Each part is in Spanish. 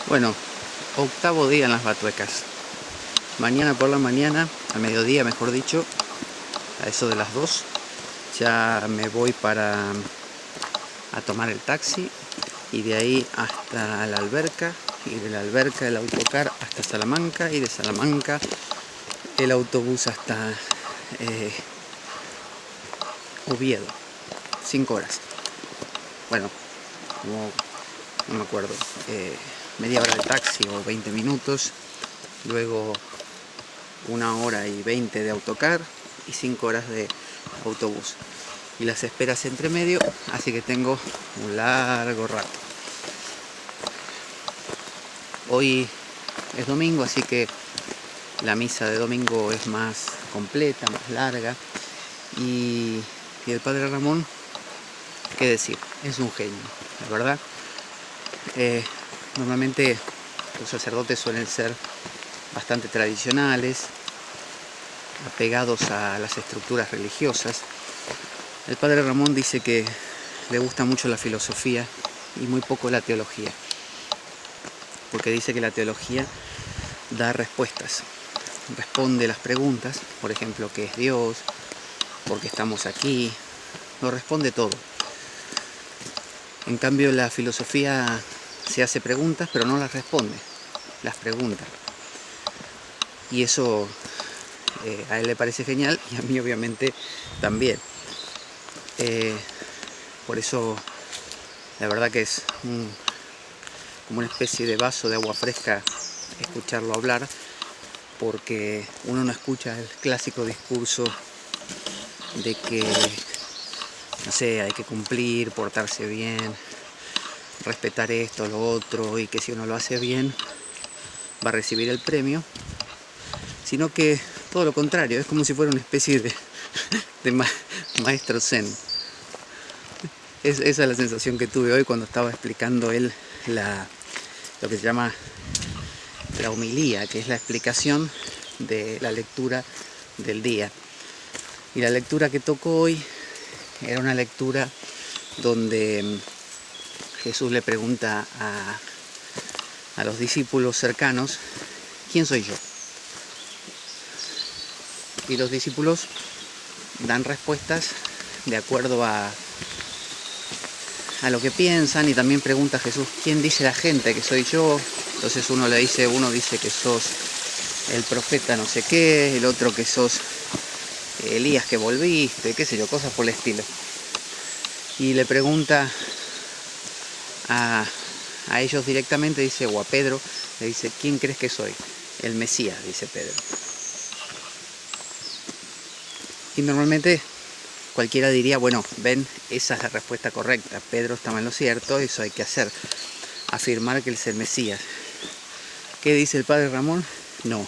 Bueno, octavo día en las Batuecas. Mañana por la mañana, al mediodía mejor dicho, a eso de las 2, ya me voy a tomar el taxi y de ahí hasta la alberca, y de la alberca el autocar hasta Salamanca, y de Salamanca el autobús hasta Oviedo. 5 horas. Bueno, como no me acuerdo, media hora de taxi o 20 minutos, luego 1 hora y 20 de autocar y 5 horas de autobús. Y las esperas entre medio, así que tengo un largo rato. Hoy es domingo, así que la misa de domingo es más completa, más larga. Y el padre Ramón, qué decir, es un genio, la verdad. Normalmente los sacerdotes suelen ser bastante tradicionales, apegados a las estructuras religiosas. El padre Ramón dice que le gusta mucho la filosofía y muy poco la teología, porque dice que la teología da respuestas, responde las preguntas, por ejemplo, ¿qué es Dios? ¿Por qué estamos aquí? Lo responde todo. En cambio, la filosofía se hace preguntas, pero no las responde, las pregunta. Y eso a él le parece genial y a mí obviamente también. Por eso la verdad que es como una especie de vaso de agua fresca escucharlo hablar, porque uno no escucha el clásico discurso de que, no sé, hay que cumplir, portarse bien, respetar esto, lo otro, y que si uno lo hace bien va a recibir el premio, sino que todo lo contrario, es como si fuera una especie de maestro zen. Esa es la sensación que tuve hoy cuando estaba explicando él lo que se llama la homilía, que es la explicación de la lectura del día. Y la lectura que tocó hoy era una lectura donde Jesús le pregunta a los discípulos cercanos, ¿quién soy yo? Y los discípulos dan respuestas de acuerdo a lo que piensan, y también pregunta a Jesús, ¿quién dice la gente que soy yo? Entonces uno dice que sos el profeta no sé qué, el otro que sos Elías que volviste, qué sé yo, cosas por el estilo. Y le pregunta a ellos directamente, dice, o a Pedro, le dice, ¿quién crees que soy? El Mesías, dice Pedro. Y normalmente cualquiera diría, bueno, ven, esa es la respuesta correcta, Pedro estaba en lo cierto, eso hay que hacer, afirmar que él es el Mesías. ¿Qué dice el padre Ramón? No,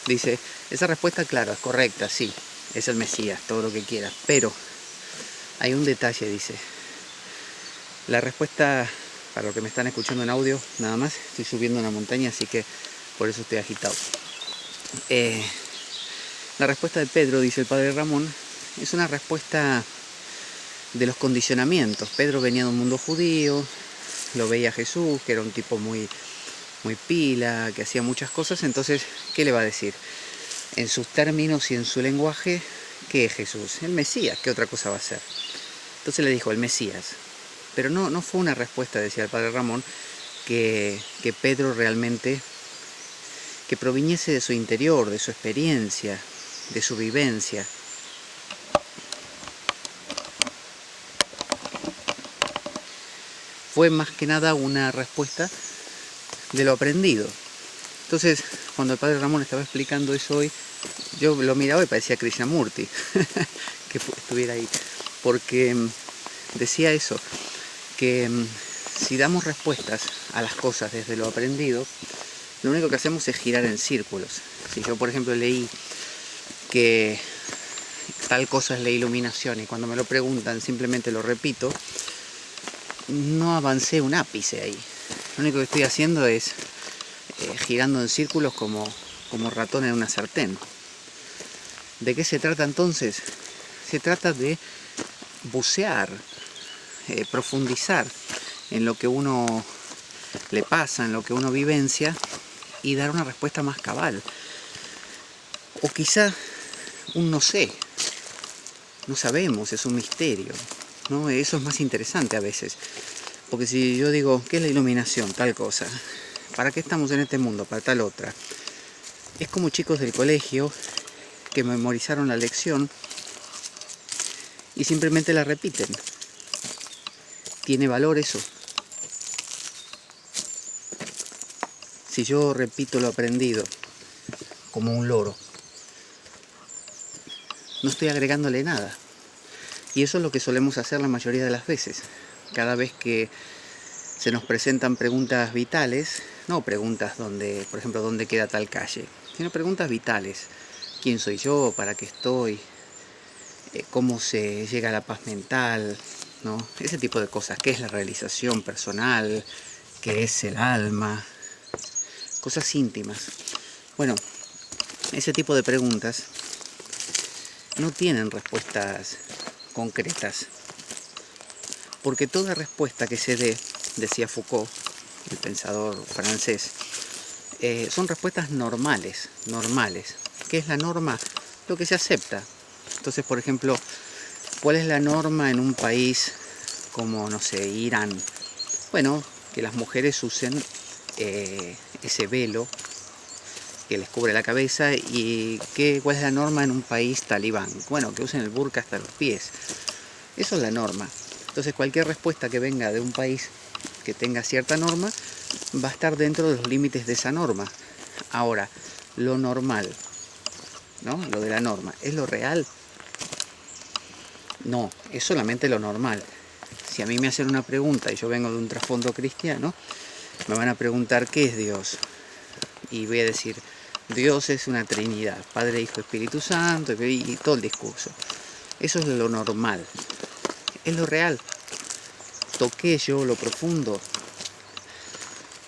dice, esa respuesta, claro, es correcta, sí, es el Mesías, todo lo que quieras, pero hay un detalle, dice. La respuesta, para los que me están escuchando en audio, nada más, estoy subiendo una montaña, así que por eso estoy agitado. La respuesta de Pedro, dice el padre Ramón, es una respuesta de los condicionamientos. Pedro venía de un mundo judío, lo veía a Jesús, que era un tipo muy pila, que hacía muchas cosas, entonces, ¿qué le va a decir? En sus términos y en su lenguaje, ¿qué es Jesús? El Mesías, ¿qué otra cosa va a ser? Entonces le dijo, el Mesías. Pero no fue una respuesta, decía el padre Ramón, que Pedro realmente, que proviniese de su interior, de su experiencia, de su vivencia. Fue más que nada una respuesta de lo aprendido. Entonces, cuando el padre Ramón estaba explicando eso hoy, yo lo miraba y parecía Krishnamurti que estuviera ahí, porque decía eso, que si damos respuestas a las cosas desde lo aprendido, lo único que hacemos es girar en círculos. Si yo, por ejemplo, leí que tal cosa es la iluminación y cuando me lo preguntan simplemente lo repito, no avancé un ápice ahí. Lo único que estoy haciendo es girando en círculos como ratón en una sartén. ¿De qué se trata entonces? Se trata de bucear, profundizar en lo que uno le pasa, en lo que uno vivencia, y dar una respuesta más cabal. O quizá un no sé, no sabemos, es un misterio, ¿no? Eso es más interesante a veces. Porque si yo digo, ¿qué es la iluminación? Tal cosa. ¿Para qué estamos en este mundo? Para tal otra. Es como chicos del colegio que memorizaron la lección y simplemente la repiten. ¿Tiene valor eso? Si yo repito lo aprendido como un loro, no estoy agregándole nada. Y eso es lo que solemos hacer la mayoría de las veces. Cada vez que se nos presentan preguntas vitales, no preguntas donde, por ejemplo, ¿dónde queda tal calle? Sino preguntas vitales. ¿Quién soy yo? ¿Para qué estoy? ¿Cómo se llega a la paz mental? ¿No? Ese tipo de cosas. ¿Qué es la realización personal? ¿Qué es el alma? Cosas íntimas. Bueno, ese tipo de preguntas no tienen respuestas concretas. Porque toda respuesta que se dé, decía Foucault, el pensador francés, son respuestas normales. ¿Qué es la norma? Lo que se acepta. Entonces, por ejemplo, ¿cuál es la norma en un país como, no sé, Irán? Bueno, que las mujeres usen ese velo que les cubre la cabeza. ¿Y cuál es la norma en un país talibán? Bueno, que usen el burka hasta los pies. Eso es la norma. Entonces cualquier respuesta que venga de un país que tenga cierta norma va a estar dentro de los límites de esa norma. Ahora, lo normal, ¿no? Lo de la norma, ¿es lo real? No, es solamente lo normal. Si a mí me hacen una pregunta y yo vengo de un trasfondo cristiano, me van a preguntar ¿qué es Dios? Y voy a decir, Dios es una Trinidad, Padre, Hijo, Espíritu Santo, y todo el discurso. Eso es lo normal. Es lo real. ¿Toqué yo lo profundo?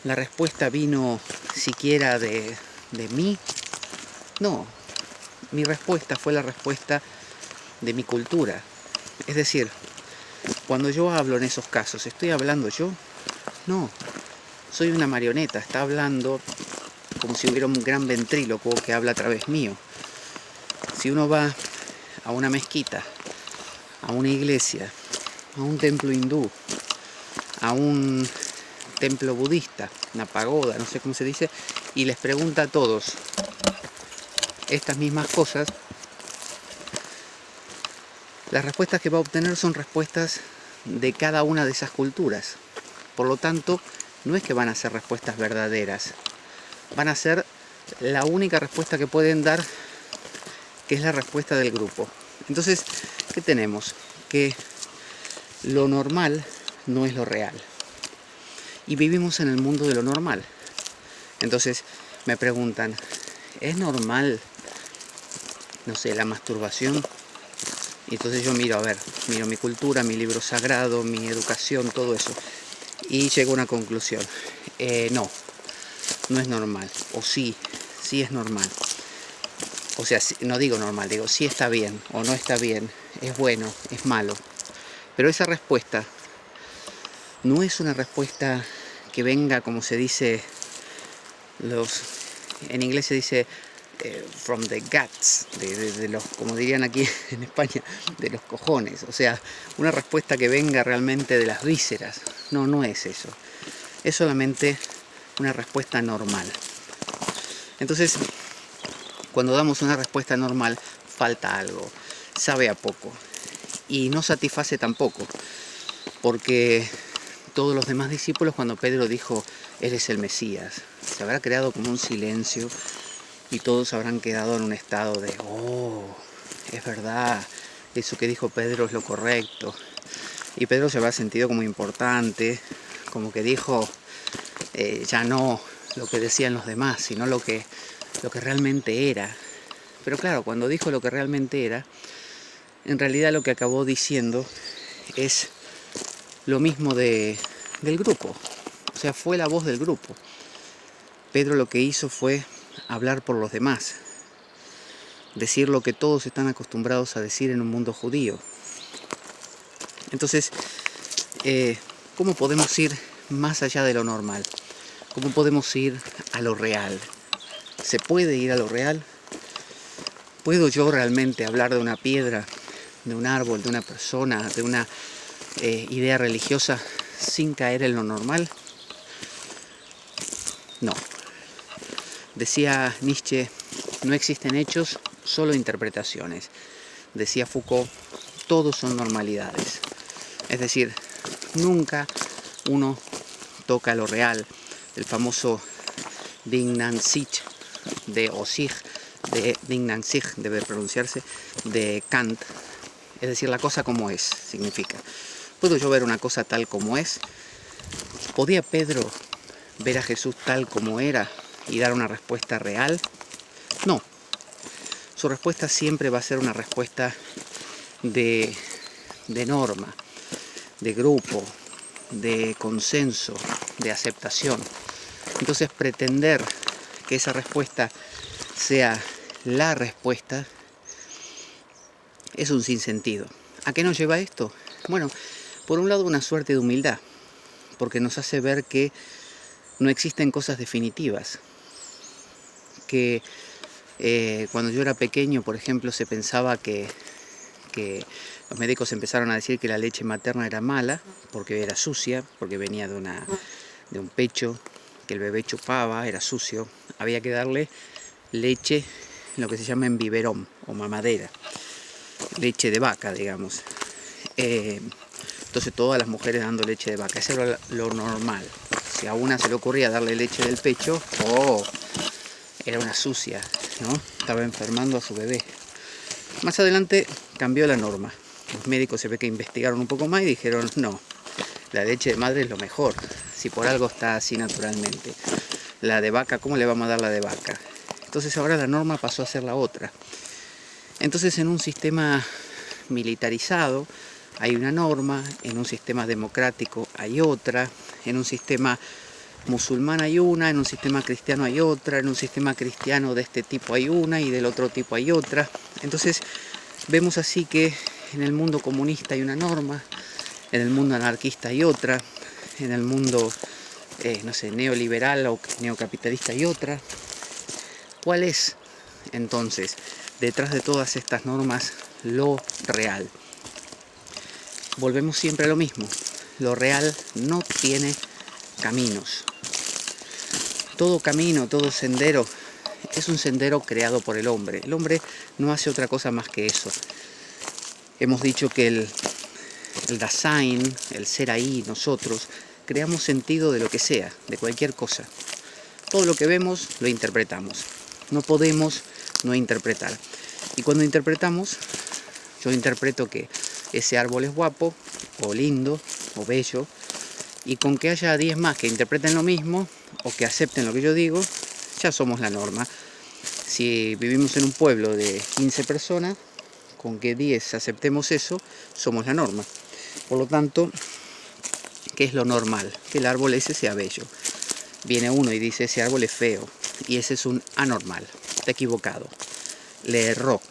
¿La respuesta vino siquiera de mí? No, mi respuesta fue la respuesta de mi cultura. Es decir, cuando yo hablo en esos casos, ¿estoy hablando yo? No, soy una marioneta, está hablando como si hubiera un gran ventrílocuo que habla a través mío. Si uno va a una mezquita, a una iglesia, a un templo hindú, a un templo budista, una pagoda, no sé cómo se dice, y les pregunta a todos estas mismas cosas, las respuestas que va a obtener son respuestas de cada una de esas culturas. Por lo tanto, no es que van a ser respuestas verdaderas, van a ser la única respuesta que pueden dar, que es la respuesta del grupo. Entonces, ¿qué tenemos? Que lo normal no es lo real. Y vivimos en el mundo de lo normal. Entonces, me preguntan, ¿es normal, no sé, la masturbación? Y entonces yo miro mi cultura, mi libro sagrado, mi educación, todo eso. Y llego a una conclusión. No es normal. O sí es normal. O sea, no digo normal, digo sí está bien o no está bien, es bueno, es malo. Pero esa respuesta no es una respuesta que venga, como se dice, en inglés se dice from the guts, de los, como dirían aquí en España, de los cojones. O sea, una respuesta que venga realmente de las vísceras. No es eso. Es solamente una respuesta normal. Entonces, cuando damos una respuesta normal, falta algo, sabe a poco y no satisface tampoco, porque todos los demás discípulos, cuando Pedro dijo, eres el Mesías, se habrá creado como un silencio y todos habrán quedado en un estado de, oh, es verdad, eso que dijo Pedro es lo correcto. Y Pedro se habrá sentido como importante, como que dijo ya no lo que decían los demás, sino lo que realmente era. Pero claro, cuando dijo lo que realmente era, en realidad lo que acabó diciendo es lo mismo del grupo. O sea, fue la voz del grupo. Pedro lo que hizo fue hablar por los demás, decir lo que todos están acostumbrados a decir en un mundo judío. Entonces, ¿cómo podemos ir más allá de lo normal? ¿Cómo podemos ir a lo real? ¿Se puede ir a lo real? ¿Puedo yo realmente hablar de una piedra, de un árbol, de una persona, de una idea religiosa sin caer en lo normal? No. Decía Nietzsche, no existen hechos, solo interpretaciones. Decía Foucault, todos son normalidades. Es decir, nunca uno toca lo real. El famoso Ding Nan Sich o Sich, de Ding Nan Sich debe pronunciarse, de Kant. Es decir, la cosa como es, significa. ¿Puedo yo ver una cosa tal como es? ¿Podía Pedro ver a Jesús tal como era y dar una respuesta real? No. Su respuesta siempre va a ser una respuesta de norma, de grupo, de consenso, de aceptación. Entonces pretender que esa respuesta sea la respuesta es un sinsentido. ¿A qué nos lleva esto? Bueno, por un lado una suerte de humildad, porque nos hace ver que no existen cosas definitivas, que cuando yo era pequeño, por ejemplo, se pensaba que los médicos empezaron a decir que la leche materna era mala, porque era sucia, porque venía de un pecho que el bebé chupaba, era sucio. Había que darle leche, lo que se llama en biberón o mamadera, leche de vaca, digamos. Entonces todas las mujeres dando leche de vaca, eso era lo normal. Si a una se le ocurría darle leche del pecho, era una sucia, ¿no? Estaba enfermando a su bebé. Más adelante cambió la norma. Los médicos se ve que investigaron un poco más y dijeron, no, la leche de madre es lo mejor, si por algo está así naturalmente. La de vaca, ¿cómo le vamos a dar la de vaca? Entonces ahora la norma pasó a ser la otra. Entonces en un sistema militarizado hay una norma, en un sistema democrático hay otra, en un sistema musulmán hay una, en un sistema cristiano hay otra, en un sistema cristiano de este tipo hay una y del otro tipo hay otra. Entonces vemos así que en el mundo comunista hay una norma, en el mundo anarquista hay otra, en el mundo, no sé, neoliberal o neocapitalista hay otra. ¿Cuál es entonces detrás de todas estas normas lo real? Volvemos siempre a lo mismo. Lo real no tiene caminos. Todo camino, todo sendero es un sendero creado por el hombre. El hombre no hace otra cosa más que eso. Hemos dicho que el Dasein, el ser ahí, nosotros, creamos sentido de lo que sea, de cualquier cosa. Todo lo que vemos lo interpretamos. No podemos no interpretar. Y cuando interpretamos, yo interpreto que ese árbol es guapo, o lindo, o bello, y con que haya 10 más que interpreten lo mismo, o que acepten lo que yo digo, ya somos la norma. Si vivimos en un pueblo de 15 personas, con que 10 aceptemos eso, somos la norma. Por lo tanto, ¿qué es lo normal? Que el árbol ese sea bello. Viene uno y dice, ese árbol es feo, y ese es un anormal, está equivocado, le erró,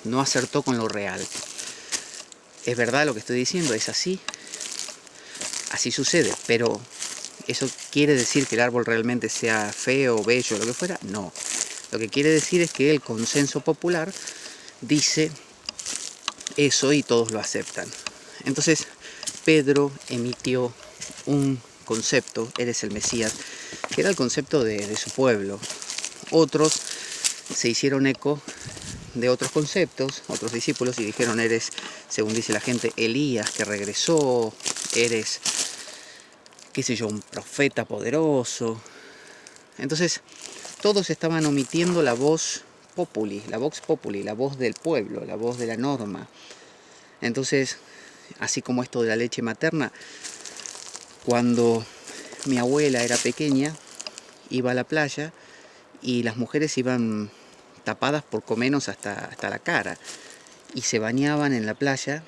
no acertó con lo real. ¿Es verdad lo que estoy diciendo? ¿Es así? Así sucede, pero ¿eso quiere decir que el árbol realmente sea feo, bello, lo que fuera? No. Lo que quiere decir es que el consenso popular dice eso y todos lo aceptan. Entonces, Pedro emitió un concepto, eres el Mesías, que era el concepto de su pueblo. Otros se hicieron eco de otros conceptos, otros discípulos, y dijeron, eres, según dice la gente, Elías que regresó, eres, qué sé yo, un profeta poderoso. Entonces, todos estaban omitiendo la voz populi, la vox populi, la voz del pueblo, la voz de la norma. Entonces, así como esto de la leche materna, cuando mi abuela era pequeña, iba a la playa y las mujeres iban tapadas por lo menos hasta la cara y se bañaban en la playa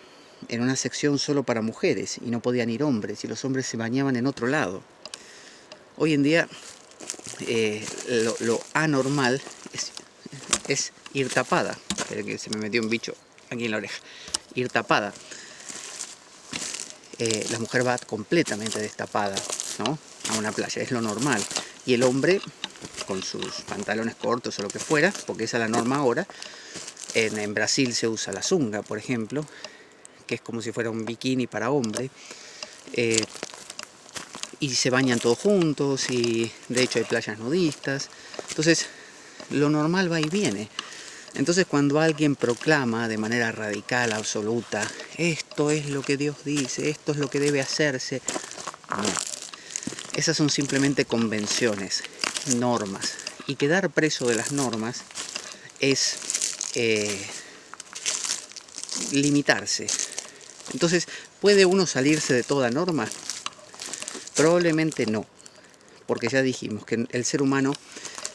en una sección solo para mujeres y no podían ir hombres y los hombres se bañaban en otro lado. Hoy en día lo anormal es ir tapada. Espera que se me metió un bicho aquí en la oreja. Ir tapada. La mujer va completamente destapada. ¿no? A una playa, es lo normal. Y el hombre con sus pantalones cortos o lo que fuera, porque esa es la norma ahora. En Brasil se usa la zunga, por ejemplo, que es como si fuera un bikini para hombre. Y se bañan todos juntos, y de hecho hay playas nudistas. Entonces, lo normal va y viene. Entonces, cuando alguien proclama de manera radical, absoluta, esto es lo que Dios dice, esto es lo que debe hacerse, no. Esas son simplemente convenciones, normas. Y quedar preso de las normas es limitarse. Entonces, ¿puede uno salirse de toda norma? Probablemente no, porque ya dijimos que el ser humano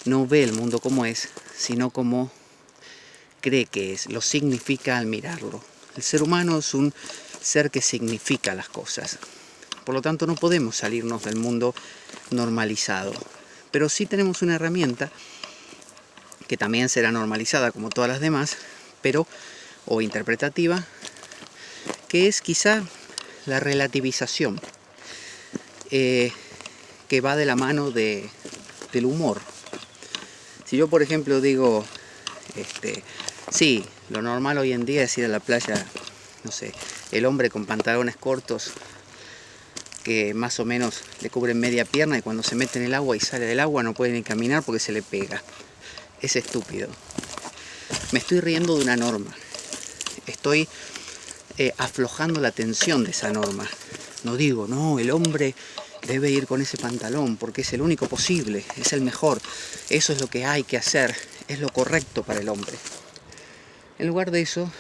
no ve el mundo como es, sino como cree que es, lo significa al mirarlo. El ser humano es un ser que significa las cosas. Por lo tanto, no podemos salirnos del mundo normalizado. Pero sí tenemos una herramienta que también será normalizada como todas las demás, pero o interpretativa, que es quizá la relativización, que va de la mano del humor. Si yo, por ejemplo, digo, sí, lo normal hoy en día es ir a la playa, no sé, el hombre con pantalones cortos que más o menos le cubren media pierna, y cuando se mete en el agua y sale del agua no puede ni caminar porque se le pega. Es estúpido. Me estoy riendo de una norma. Estoy aflojando la tensión de esa norma. No digo, no, el hombre debe ir con ese pantalón porque es el único posible, es el mejor. Eso es lo que hay que hacer, es lo correcto para el hombre. En lugar de eso,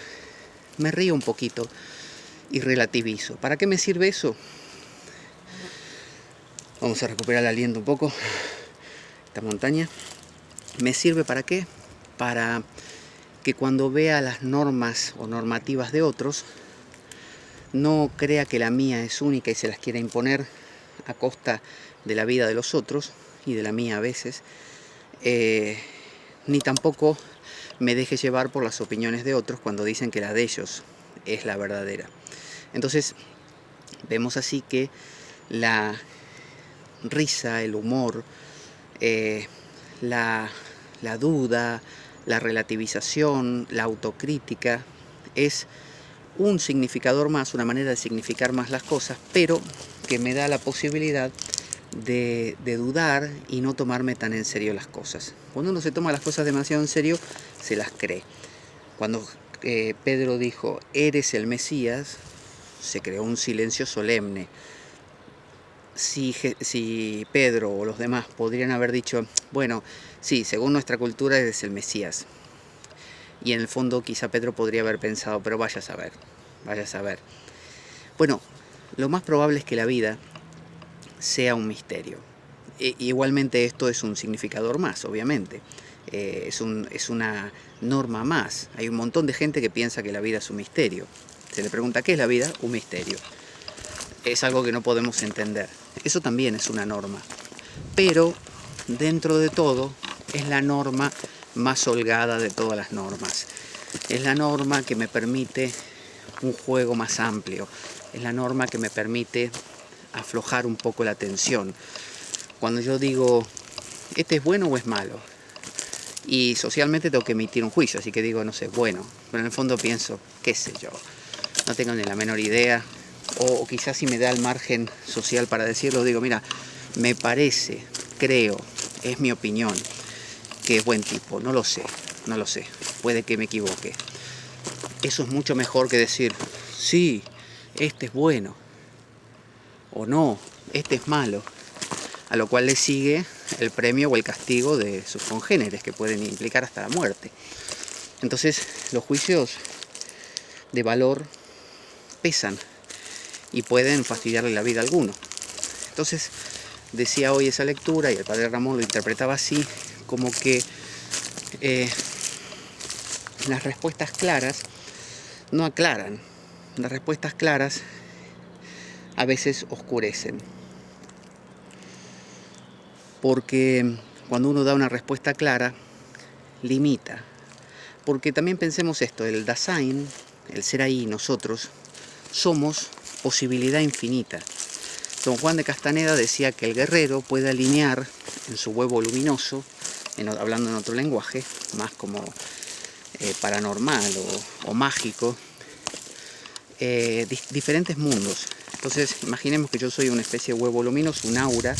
me río un poquito y relativizo. ¿Para qué me sirve eso? Vamos a recuperar el aliento un poco. Esta montaña. ¿Me sirve para qué? Para que cuando vea las normas o normativas de otros, no crea que la mía es única y se las quiera imponer a costa de la vida de los otros, y de la mía a veces, ni tampoco me deje llevar por las opiniones de otros cuando dicen que la de ellos es la verdadera. Entonces, vemos así que la risa, el humor, la duda, la relativización, la autocrítica, es un significador más, una manera de significar más las cosas, pero que me da la posibilidad de dudar y no tomarme tan en serio las cosas. Cuando uno se toma las cosas demasiado en serio, se las cree. Cuando Pedro dijo, eres el Mesías, se creó un silencio solemne. Si Pedro o los demás podrían haber dicho, bueno, sí, según nuestra cultura eres el Mesías. Y en el fondo quizá Pedro podría haber pensado, pero vaya a saber, vaya a saber. Bueno, lo más probable es que la vida sea un misterio. Igualmente esto es un significador más, obviamente. Es una norma más. Hay un montón de gente que piensa que la vida es un misterio. Se le pregunta, ¿qué es la vida? Un misterio. Es algo que no podemos entender. Eso también es una norma. Pero, dentro de todo, es la norma más holgada de todas las normas. Es la norma que me permite un juego más amplio. Es la norma que me permite aflojar un poco la tensión. Cuando yo digo, ¿este es bueno o es malo? Y socialmente tengo que emitir un juicio, así que digo, no sé, bueno. Pero en el fondo pienso, qué sé yo, no tengo ni la menor idea. O quizás si me da el margen social para decirlo, digo, mira, me parece, creo, es mi opinión, que es buen tipo. No lo sé, no lo sé. Puede que me equivoque. Eso es mucho mejor que decir, sí, este es bueno. O no, este es malo. A lo cual le sigue el premio o el castigo de sus congéneres, que pueden implicar hasta la muerte. Entonces, los juicios de valor pesan y pueden fastidiarle la vida a alguno. Entonces, decía hoy esa lectura, y el padre Ramón lo interpretaba así, como que las respuestas claras no aclaran. Las respuestas claras a veces oscurecen. Porque cuando uno da una respuesta clara, limita. Porque también pensemos esto, el Dasein, el ser ahí, nosotros, somos posibilidad infinita. Don Juan de Castaneda decía que el guerrero puede alinear en su huevo luminoso, hablando en otro lenguaje, más como paranormal o mágico, diferentes mundos. Entonces imaginemos que yo soy una especie de huevo luminoso, un aura,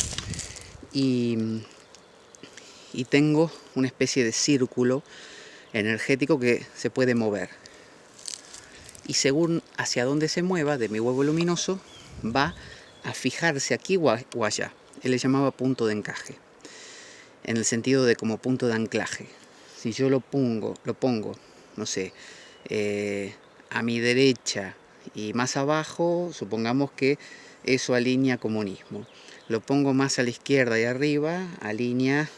y tengo una especie de círculo energético que se puede mover. Y según hacia dónde se mueva de mi huevo luminoso, va a fijarse aquí o allá. Él le llamaba punto de encaje, en el sentido de como punto de anclaje. Si yo lo pongo, no sé, a mi derecha y más abajo, supongamos que eso alinea comunismo. Lo pongo más a la izquierda y arriba, alinea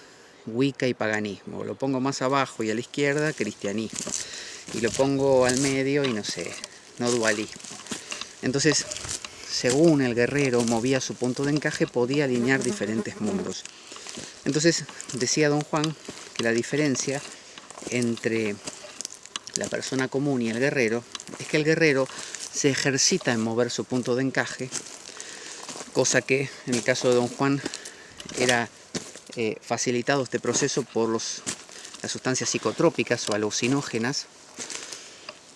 Wicca y paganismo. Lo pongo más abajo y a la izquierda, cristianismo. Y lo pongo al medio y no sé, no dualismo. Entonces, según el guerrero movía su punto de encaje, podía alinear diferentes mundos. Entonces, decía Don Juan que la diferencia entre la persona común y el guerrero es que el guerrero se ejercita en mover su punto de encaje, cosa que en el caso de Don Juan era facilitado este proceso por las sustancias psicotrópicas o alucinógenas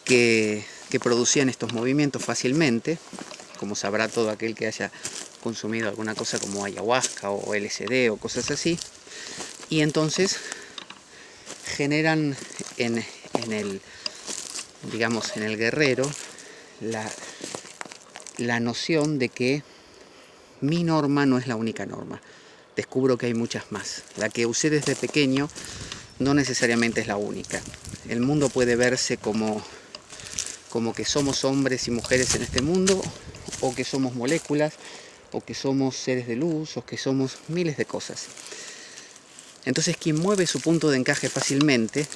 que producían estos movimientos fácilmente, como sabrá todo aquel que haya consumido alguna cosa como ayahuasca o LSD o cosas así, y entonces generan en el guerrero la noción de que mi norma no es la única norma. Descubro que hay muchas más. La que usé desde pequeño no necesariamente es la única. El mundo puede verse como que somos hombres y mujeres en este mundo, o que somos moléculas, o que somos seres de luz, o que somos miles de cosas. Entonces, quien mueve su punto de encaje fácilmente,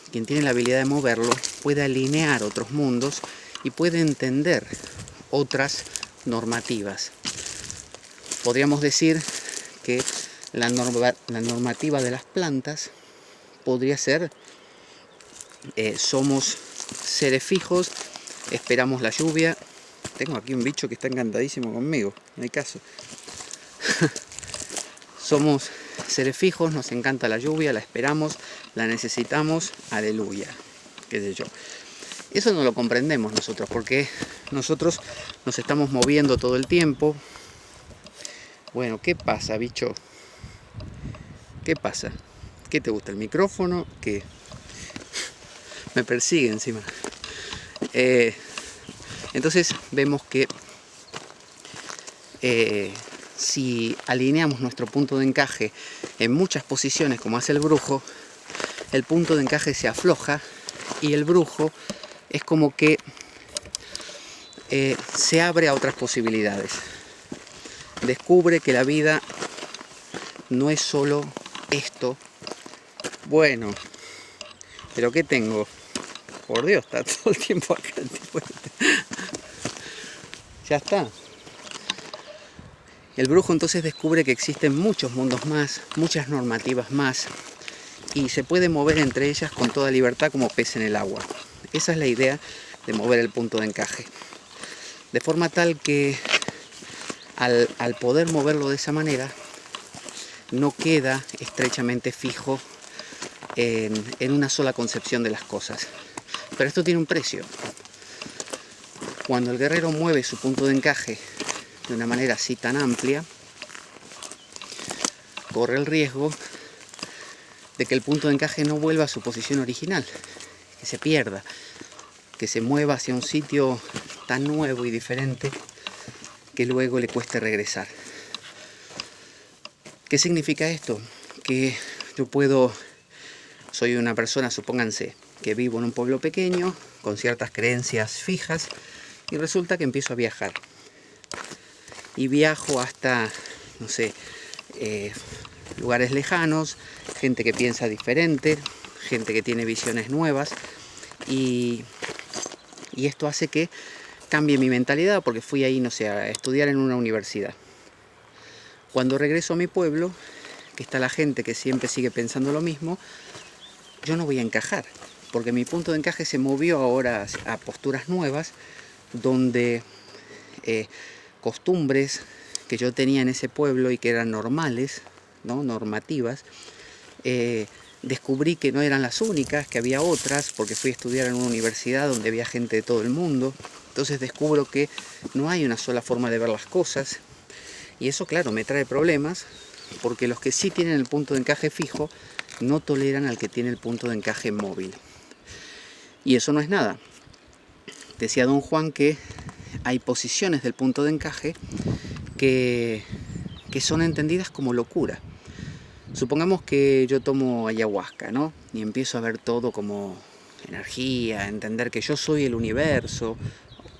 quien tiene la habilidad de moverlo, puede alinear otros mundos y puede entender otras normativas. Podríamos decir que la normativa de las plantas podría ser somos seres fijos, esperamos la lluvia. Tengo aquí un bicho que está encantadísimo conmigo, no hay caso. Somos seres fijos, nos encanta la lluvia, la esperamos, la necesitamos, aleluya, qué sé yo. Eso no lo comprendemos nosotros, porque nosotros nos estamos moviendo todo el tiempo. Bueno, ¿qué pasa, bicho? ¿Qué pasa? ¿Qué te gusta? ¿El micrófono? ¿Qué? Me persigue encima. Entonces vemos que si alineamos nuestro punto de encaje en muchas posiciones, como hace el brujo, el punto de encaje se afloja y el brujo es como que se abre a otras posibilidades. Descubre que la vida no es solo esto. Bueno, pero ¿qué tengo? Por Dios, está todo el tiempo acá el tipo este. Ya está. El brujo entonces descubre que existen muchos mundos más, muchas normativas más, y se puede mover entre ellas con toda libertad como pez en el agua. Esa es la idea de mover el punto de encaje. De forma tal que al poder moverlo de esa manera, no queda estrechamente fijo en una sola concepción de las cosas. Pero esto tiene un precio. Cuando el guerrero mueve su punto de encaje de una manera así tan amplia, corre el riesgo de que el punto de encaje no vuelva a su posición original, que se pierda, que se mueva hacia un sitio tan nuevo y diferente que luego le cueste regresar. ¿Qué significa esto? Que yo soy una persona, supónganse, que vivo en un pueblo pequeño, con ciertas creencias fijas, y resulta que empiezo a viajar. Y viajo hasta, no sé, lugares lejanos, gente que piensa diferente, gente que tiene visiones nuevas, y esto hace que cambie mi mentalidad, porque fui ahí, no sé, a estudiar en una universidad. Cuando regreso a mi pueblo, que está la gente que siempre sigue pensando lo mismo, yo no voy a encajar, porque mi punto de encaje se movió ahora a posturas nuevas, donde costumbres que yo tenía en ese pueblo y que eran normales, ¿no? Normativas, descubrí que no eran las únicas, que había otras, porque fui a estudiar en una universidad donde había gente de todo el mundo. Entonces descubro que no hay una sola forma de ver las cosas, y eso, claro, me trae problemas, porque los que sí tienen el punto de encaje fijo no toleran al que tiene el punto de encaje móvil. Y eso no es nada. Decía Don Juan que hay posiciones del punto de encaje que son entendidas como locura. Supongamos que yo tomo ayahuasca, ¿no? Y empiezo a ver todo como energía, a entender que yo soy el universo,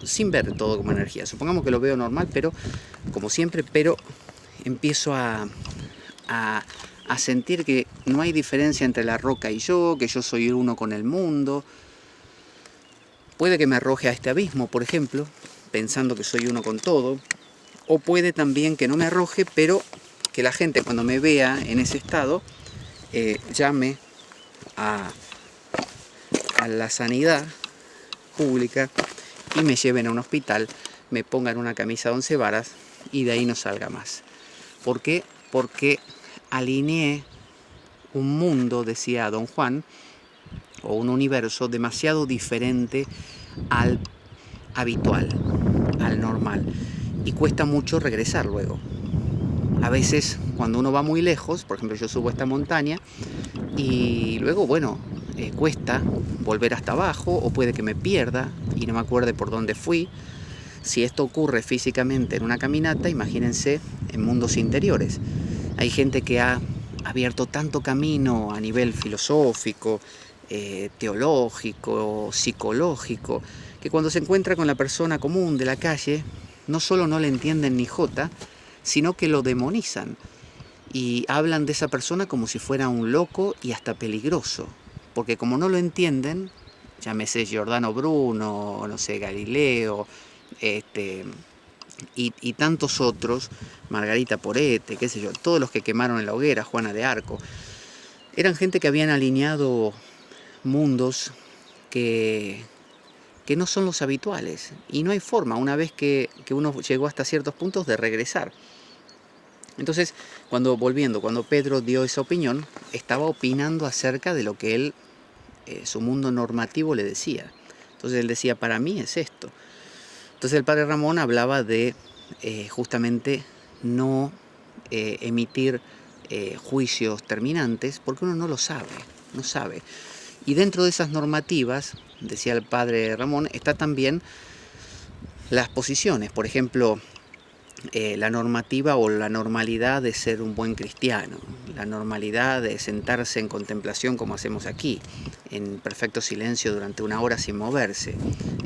sin ver todo como energía. Supongamos que lo veo normal, pero como siempre, pero empiezo a sentir que no hay diferencia entre la roca y yo, que yo soy uno con el mundo. Puede que me arroje a este abismo, por ejemplo, pensando que soy uno con todo, o puede también que no me arroje, pero que la gente cuando me vea en ese estado llame a la sanidad pública y me lleven a un hospital, me pongan una camisa de 11 varas y de ahí no salga más. ¿Por qué? Porque alineé un mundo, decía Don Juan, o un universo demasiado diferente al habitual, al normal, y cuesta mucho regresar luego. A veces cuando uno va muy lejos, por ejemplo yo subo esta montaña y luego, bueno, cuesta volver hasta abajo, o puede que me pierda y no me acuerde por dónde fui. Si esto ocurre físicamente en una caminata, imagínense en mundos interiores. Hay gente que ha abierto tanto camino a nivel filosófico, teológico, psicológico, que cuando se encuentra con la persona común de la calle, no solo no le entienden ni jota, sino que lo demonizan y hablan de esa persona como si fuera un loco y hasta peligroso, porque como no lo entienden, llámese Giordano Bruno, no sé, Galileo, y tantos otros, Margarita Porete, qué sé yo, todos los que quemaron en la hoguera, Juana de Arco, eran gente que habían alineado mundos que no son los habituales, y no hay forma, una vez que uno llegó hasta ciertos puntos, de regresar. Entonces, cuando Pedro dio esa opinión, estaba opinando acerca de lo que él, su mundo normativo, le decía. Entonces él decía, para mí es esto. Entonces el padre Ramón hablaba de justamente no emitir juicios terminantes, porque uno no lo sabe, no sabe. Y dentro de esas normativas, decía el padre Ramón, está también las posiciones. Por ejemplo, la normativa o la normalidad de ser un buen cristiano, la normalidad de sentarse en contemplación como hacemos aquí, en perfecto silencio durante una hora sin moverse,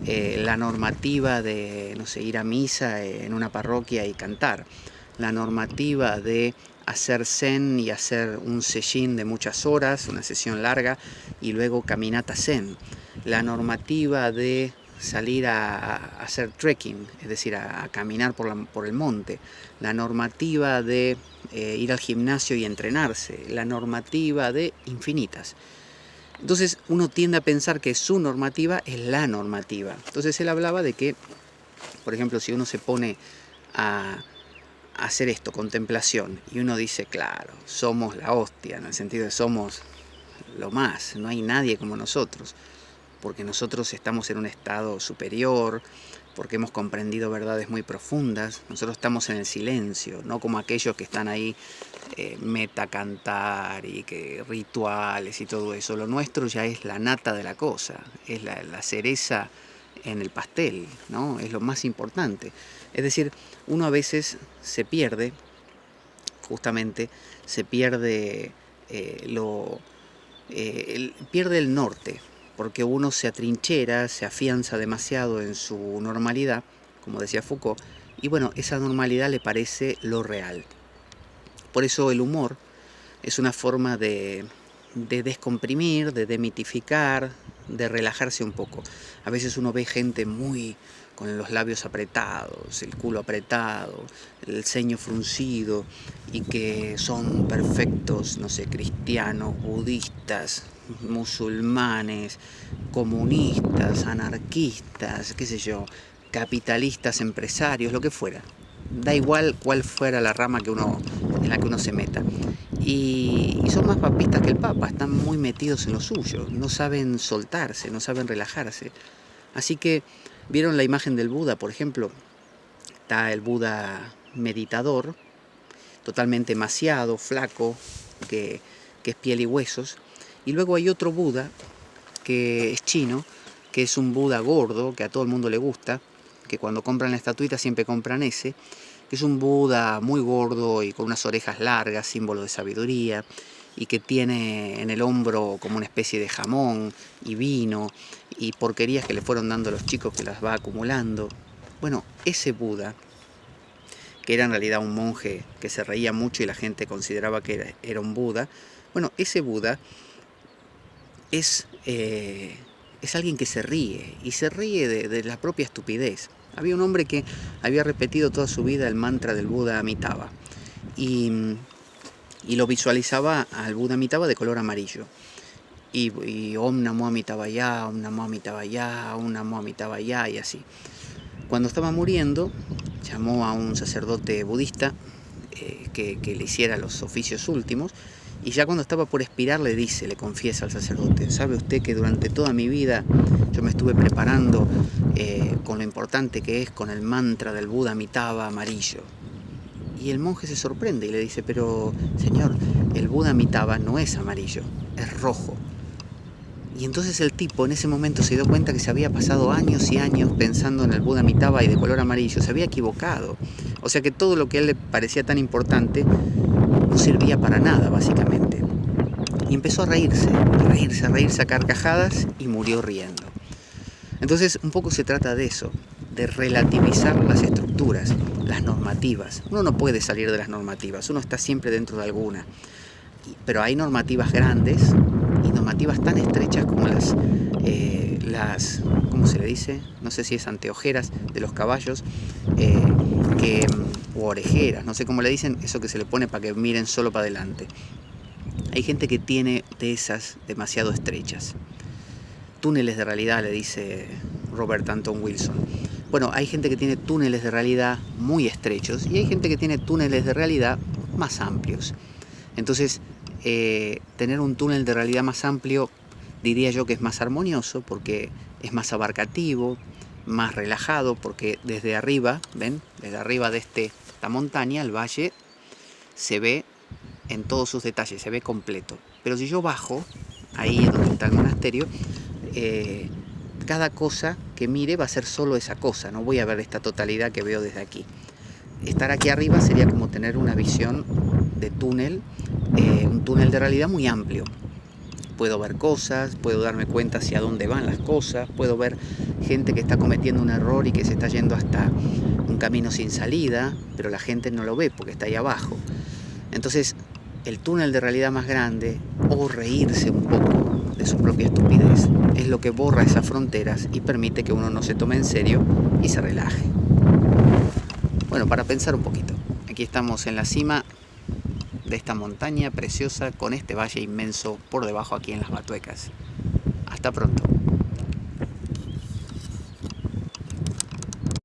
la normativa de, no sé, ir a misa en una parroquia y cantar, la normativa de hacer zen y hacer un sesshin de muchas horas, una sesión larga, y luego caminata zen, la normativa de salir a hacer trekking, es decir, a caminar por el monte, la normativa de ir al gimnasio y entrenarse, la normativa de infinitas. Entonces uno tiende a pensar que su normativa es la normativa. Entonces él hablaba de que, por ejemplo, si uno se pone a hacer esto, contemplación, y uno dice, claro, somos la hostia, en el sentido de somos lo más, no hay nadie como nosotros, porque nosotros estamos en un estado superior, porque hemos comprendido verdades muy profundas, nosotros estamos en el silencio, no como aquellos que están ahí metacantar y que rituales y todo eso. Lo nuestro ya es la nata de la cosa, es la cereza en el pastel, ¿no? Es lo más importante. Es decir, uno a veces se pierde, justamente, se pierde pierde el norte, porque uno se atrinchera, se afianza demasiado en su normalidad, como decía Foucault, y bueno, esa normalidad le parece lo real. Por eso el humor es una forma de descomprimir, de demitificar, de relajarse un poco. A veces uno ve gente muy con los labios apretados, el culo apretado, el ceño fruncido, y que son perfectos, no sé, cristianos, budistas, musulmanes, comunistas, anarquistas, qué sé yo, capitalistas, empresarios, lo que fuera. da igual cuál fuera la rama en la que uno se meta. Y son más papistas que el Papa, están muy metidos en lo suyo, no saben soltarse, no saben relajarse. Así que, ¿vieron la imagen del Buda, por ejemplo? Está el Buda meditador, totalmente emaciado, flaco, que es piel y huesos. Y luego hay otro Buda, que es chino, que es un Buda gordo, que a todo el mundo le gusta, que cuando compran la estatuita siempre compran ese, que es un Buda muy gordo y con unas orejas largas, símbolo de sabiduría, y que tiene en el hombro como una especie de jamón y vino y porquerías que le fueron dando a los chicos que las va acumulando. Bueno, ese Buda, que era en realidad un monje que se reía mucho y la gente consideraba que era un Buda, bueno, ese Buda es alguien que se ríe, y se ríe de la propia estupidez. Había un hombre que había repetido toda su vida el mantra del Buda Amitabha, y lo visualizaba al Buda Amitabha de color amarillo. Y Om Namo Amitabhaya, Om Namo Amitabhaya, Om Namo Amitabhaya, y así. Cuando estaba muriendo, llamó a un sacerdote budista que le hiciera los oficios últimos, y ya cuando estaba por expirar le confiesa al sacerdote: ¿sabe usted que durante toda mi vida yo me estuve preparando con lo importante que es con el mantra del Buda Amitabha amarillo? Y el monje se sorprende y le dice: pero señor, el Buda Amitabha no es amarillo, es rojo. Y entonces el tipo en ese momento se dio cuenta que se había pasado años y años pensando en el Buda Amitabha y de color amarillo, se había equivocado. O sea que todo lo que a él le parecía tan importante no servía para nada, básicamente. Y empezó a reírse a carcajadas, y murió riendo. Entonces un poco se trata de eso, de relativizar las estructuras, las normativas. Uno no puede salir de las normativas, uno está siempre dentro de alguna. Pero hay normativas grandes y normativas tan estrechas como las ¿cómo se le dice? No sé si es anteojeras de los caballos, o orejeras, no sé cómo le dicen, eso que se le pone para que miren solo para adelante. Hay gente que tiene de esas demasiado estrechas. Túneles de realidad, le dice Robert Anton Wilson. Bueno, hay gente que tiene túneles de realidad muy estrechos y hay gente que tiene túneles de realidad más amplios. Entonces, tener un túnel de realidad más amplio, diría yo que es más armonioso, porque es más abarcativo, más relajado, porque desde arriba, ¿ven? Desde arriba de esta montaña, el valle, se ve en todos sus detalles, se ve completo. Pero si yo bajo, ahí es donde está el monasterio, cada cosa que mire va a ser solo esa cosa, no voy a ver esta totalidad que veo desde aquí. Estar aquí arriba sería como tener una visión de túnel, un túnel de realidad muy amplio. Puedo ver cosas, puedo darme cuenta hacia dónde van las cosas, puedo ver gente que está cometiendo un error y que se está yendo hasta un camino sin salida, pero la gente no lo ve porque está ahí abajo. Entonces, el túnel de realidad más grande, o reírse un poco de su propia estupidez, es lo que borra esas fronteras y permite que uno no se tome en serio y se relaje. Bueno, para pensar un poquito. Aquí estamos en la cima de esta montaña preciosa con este valle inmenso por debajo aquí en las Batuecas. Hasta pronto.